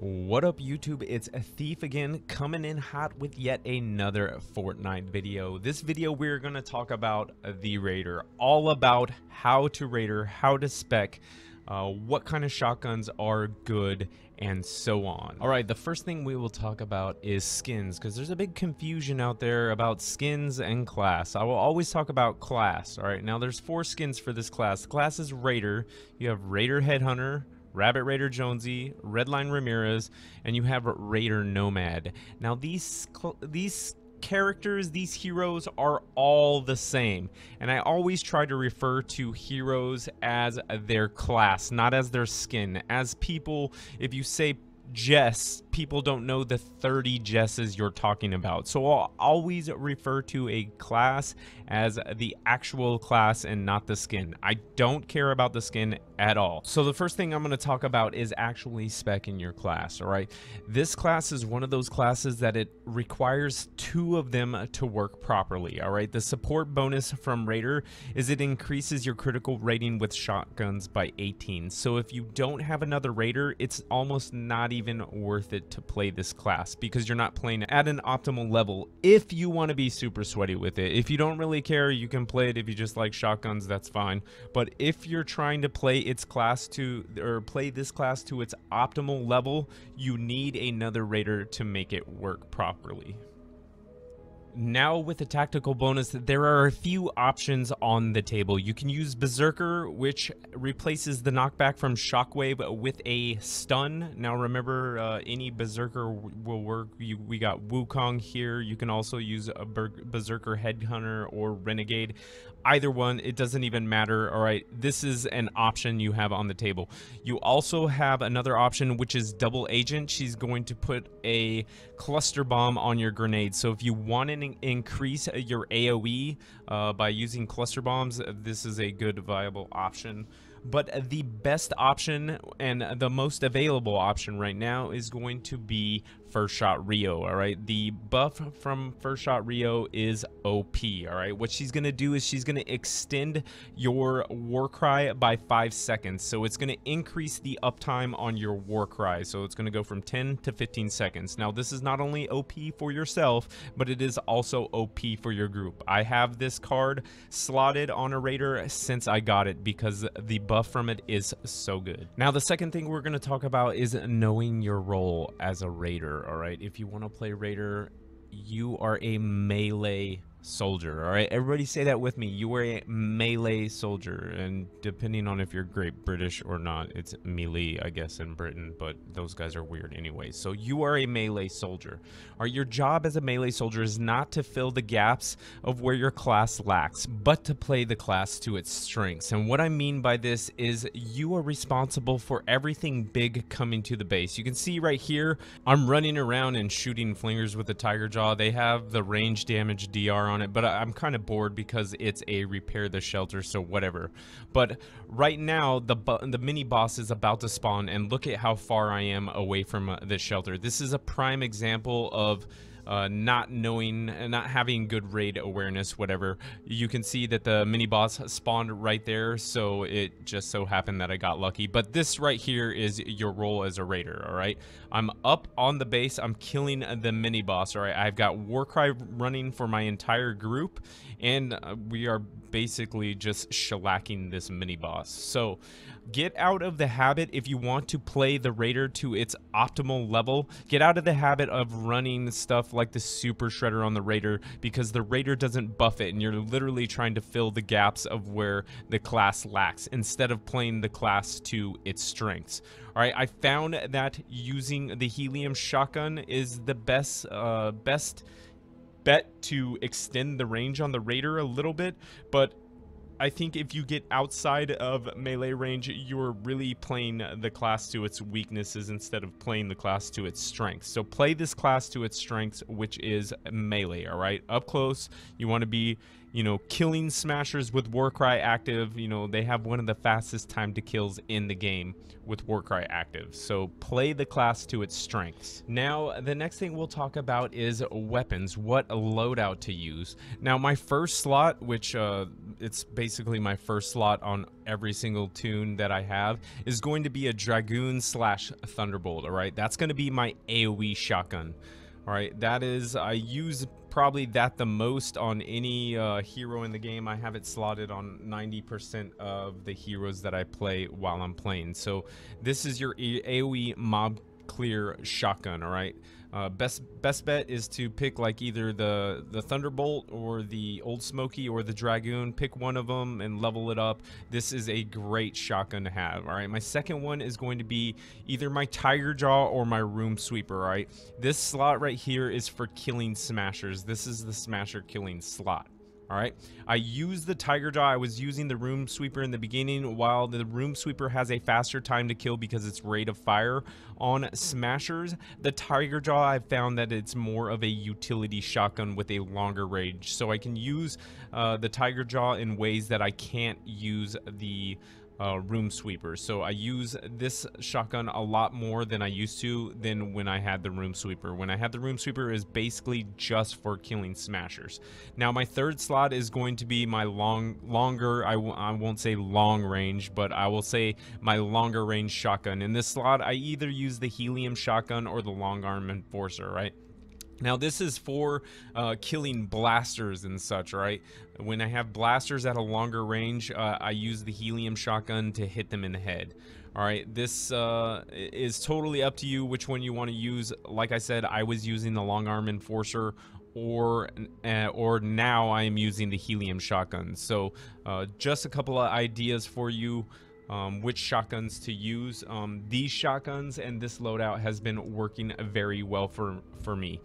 What up YouTube, it's a Thief again, coming in hot with yet another Fortnite video. This video we're going to talk about the Raider, all about how to Raider, how to spec, what kind of shotguns are good, and so on. Alright, the first thing we will talk about is skins, because there's a big confusion out there about skins and class. I will always talk about class. Alright, now there's 4 skins for this class. The class is Raider. You have Raider Headhunter, Rabbit Raider Jonesy, Redline Ramirez, and you have Raider Nomad. Now these characters, these heroes are all the same, and I always try to refer to heroes as their class, not as their skin. As people, if you say Jess, people don't know the 30 Jesses you're talking about, so I'll always refer to a class as the actual class and not the skin. I don't care about the skin at all. So the first thing I'm going to talk about is actually speccing your class. All right, this class is one of those classes that it requires 2 of them to work properly. All right, the support bonus from Raider is it increases your critical rating with shotguns by 18. So if you don't have another Raider, it's almost not even worth it to play this class, because you're not playing at an optimal level. If you want to be super sweaty with it, if you don't really care, you can play it. If you just like shotguns, that's fine. But if you're trying to play its class to, or play this class to its optimal level, you need another Raider to make it work properly. Now with the tactical bonus, there are a few options on the table. You can use Berserker, which replaces the knockback from Shockwave with a stun. Now remember, any Berserker will work. We got Wukong here. You can also use a Berserker Headhunter or Renegade. Either one, it doesn't even matter. All right, this is an option you have on the table. You also have another option, which is Double Agent. She's going to put a cluster bomb on your grenade. So if you want to increase your AoE by using cluster bombs, this is a good viable option. But the best option and the most available option right now is going to be First Shot Rio. All right, the buff from First Shot Rio is OP. All right, what she's gonna do is she's gonna extend your Warcry by 5 seconds, so it's gonna increase the uptime on your Warcry, so it's gonna go from 10 to 15 seconds. Now this is not only OP for yourself, but it is also OP for your group. I have this card slotted on a Raider since I got it, because the buff from it is so good. Now the second thing we're going to talk about is knowing your role as a Raider. All right, if you want to play Raider, you are a melee soldier. All right, everybody say that with me. You are a melee soldier, and depending on if you're Great British or not, it's melee, I guess, in Britain, but those guys are weird anyway. So you are a melee soldier. All right, your job as a melee soldier is not to fill the gaps of where your class lacks, but to play the class to its strengths. And what I mean by this is you are responsible for everything big coming to the base. You can see right here, I'm running around and shooting flingers with the Tiger Jaw. They have the range damage DR on it, but I'm kind of bored because it's a repair the shelter, so whatever. But right now the mini boss is about to spawn, and look at how far I am away from the shelter. This is a prime example of not knowing, not having good raid awareness, whatever. You can see that the mini boss spawned right there, so it just so happened that I got lucky. But this right here is your role as a Raider. All right, I'm up on the base, I'm killing the mini boss. All right, I've got Warcry running for my entire group, and we are basically just shellacking this mini boss. So get out of the habit, if you want to play the Raider to its optimal level, get out of the habit of running stuff like the Super Shredder on the Raider, because the Raider doesn't buff it, and you're literally trying to fill the gaps of where the class lacks instead of playing the class to its strengths. All right, I found that using the helium shotgun is the best bet to extend the range on the Raider a little bit, but I think if you get outside of melee range, you're really playing the class to its weaknesses instead of playing the class to its strengths. So play this class to its strengths, which is melee. All right, up close, you want to be, you know, killing smashers with Warcry active. You know, they have one of the fastest time to kills in the game with Warcry active. So play the class to its strengths. Now, the next thing we'll talk about is weapons, what loadout to use. Now, my first slot, which it's basically my first slot on every single tune that I have, is going to be a Dragoon slash Thunderbolt. All right, that's going to be my AoE shotgun. All right, that is, I use probably that the most on any hero in the game. I have it slotted on 90% of the heroes that I play while I'm playing. So this is your AoE mob clear shotgun. All right, best bet is to pick like either the Thunderbolt or the Old Smoky or the Dragoon. Pick one of them and level it up. This is a great shotgun to have. All right, my second one is going to be either my Tiger Jaw or my Room Sweeper. All right, this slot right here is for killing smashers. This is the smasher killing slot. All right, I use the Tiger Jaw. I was using the Room Sweeper in the beginning. While the Room Sweeper has a faster time to kill because it's rate of fire on smashers, the Tiger Jaw, I've found that it's more of a utility shotgun with a longer range. So I can use the Tiger Jaw in ways that I can't use the Room Sweeper. So I use this shotgun a lot more than I used to than when I had the Room Sweeper. When I had the Room Sweeper, is basically just for killing smashers. Now my third slot is going to be my longer, I won't say long range, but I will say my longer range shotgun. In this slot, I either use the Helium shotgun or the Long Arm Enforcer, right? Now this is for killing blasters and such, right? When I have blasters at a longer range, I use the Helium shotgun to hit them in the head. All right, this is totally up to you which one you want to use. Like I said, I was using the Long Arm Enforcer, or now I am using the Helium shotgun. So just a couple of ideas for you. Which shotguns to use. These shotguns and this loadout has been working very well for me.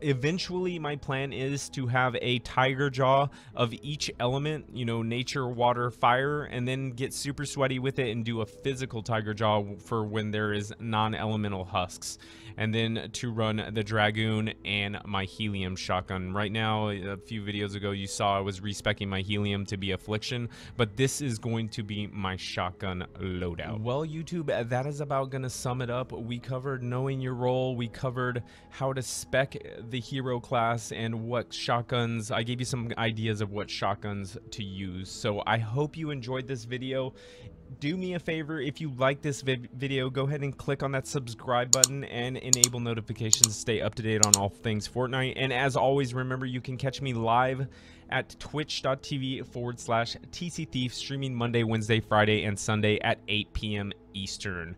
Eventually my plan is to have a Tiger Jaw of each element, you know, nature, water, fire, and then get super sweaty with it and do a physical Tiger Jaw for when there is non-elemental husks, and then to run the Dragoon and my Helium shotgun. Right now, a few videos ago you saw I was respecking my Helium to be Affliction, but this is going to be my shotgun loadout. Well, YouTube, that is about gonna sum it up. We covered knowing your role, we covered how to spec the hero class and what shotguns. I gave you some ideas of what shotguns to use. So I hope you enjoyed this video. Do me a favor, if you like this video, go ahead and click on that subscribe button and enable notifications to stay up to date on all things Fortnite. And as always, remember you can catch me live at twitch.tv/TCThief, streaming Monday, Wednesday, Friday, and Sunday at 8 p.m. Eastern.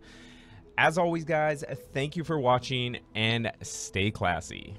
As always, guys, thank you for watching and stay classy.